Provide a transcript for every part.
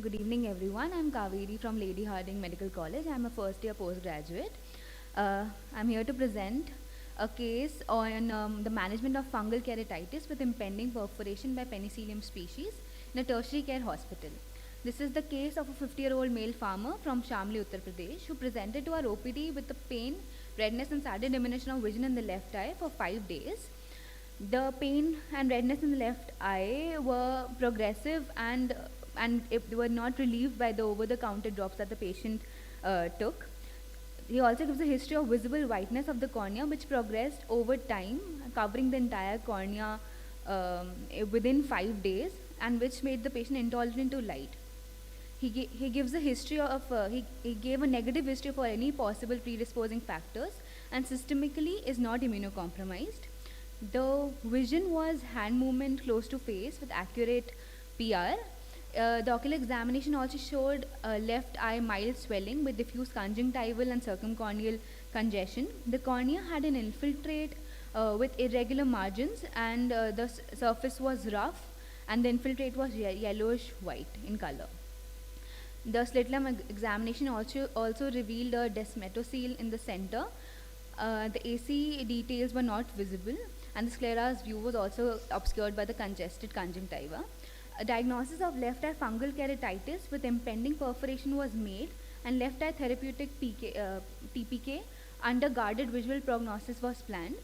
Good evening, everyone. I'm Kaveri from Lady Harding Medical College. I'm a first year postgraduate. I'm here to present a case on the management of fungal keratitis with impending perforation by Penicillium species in a tertiary care hospital. This is the case of a 50-year-old male farmer from Shamli, Uttar Pradesh, who presented to our OPD with the pain, redness, and sudden diminution of vision in the left eye for 5 days. The pain and redness in the left eye were progressive and they were not relieved by the over-the-counter drops that the patient took. He also gives a history of visible whiteness of the cornea, which progressed over time, covering the entire cornea within 5 days, and which made the patient intolerant to light. He gives a history of, he gave a negative history for any possible predisposing factors, and systemically is not immunocompromised. The vision was hand movement close to face with accurate PR. The ocular examination also showed left eye mild swelling with diffuse conjunctival and circumcorneal congestion. The cornea had an infiltrate with irregular margins, and the surface was rough, and the infiltrate was yellowish white in color. The slit lamp examination also revealed a desmetocele in the center. The AC details were not visible, and the sclera's view was also obscured by the congested conjunctiva. A diagnosis of left eye fungal keratitis with impending perforation was made, and left eye therapeutic TPK under guarded visual prognosis was planned.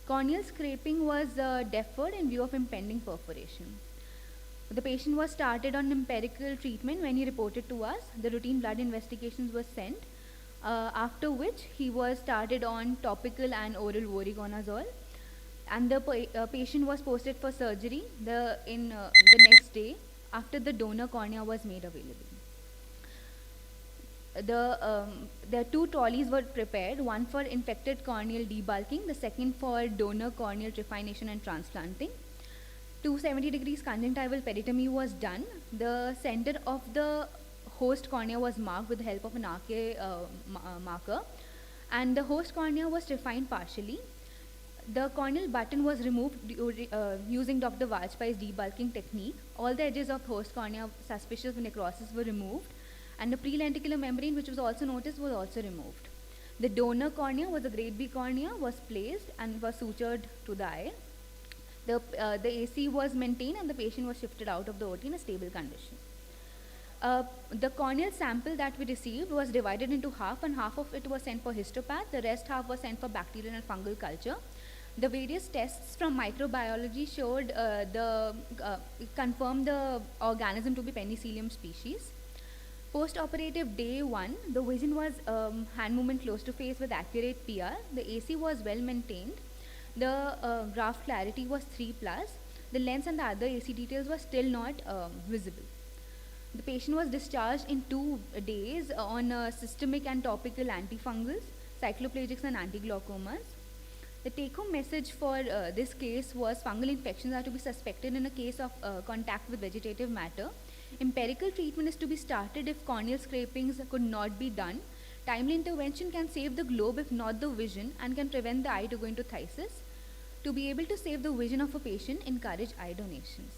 Corneal scraping was deferred in view of impending perforation. The patient was started on empirical treatment when he reported to us. The routine blood investigations were sent, after which he was started on topical and oral voriconazole, and the patient was posted for surgery the next day after the donor cornea was made available. The two trolleys were prepared, one for infected corneal debulking, the second for donor corneal trephination and transplanting. 270 degrees conjunctival peritomy was done. The center of the host cornea was marked with the help of an RK marker, and the host cornea was trephined partially. The corneal button was removed using Dr. Vajpayee's debulking technique. All the edges of host cornea suspicious of necrosis were removed, and the prelenticular membrane, which was also noticed, was also removed. The donor cornea was a grade B cornea, was placed and was sutured to the eye. The AC was maintained, and the patient was shifted out of the OT in a stable condition. The corneal sample that we received was divided into half, and half of it was sent for histopath. The rest half was sent for bacterial and fungal culture. The various tests from microbiology showed confirmed the organism to be Penicillium species. Post-operative day 1, the vision was hand movement close to face with accurate PR. The AC was well maintained. The graph clarity was 3+. The lens and the other AC details were still not visible. The patient was discharged in 2 days on systemic and topical antifungals, cycloplegics and antiglaucomas. The take-home message for this case was fungal infections are to be suspected in a case of contact with vegetative matter. Empirical treatment is to be started if corneal scrapings could not be done. Timely intervention can save the globe if not the vision, and can prevent the eye to go into phthisis. To be able to save the vision of a patient, encourage eye donations.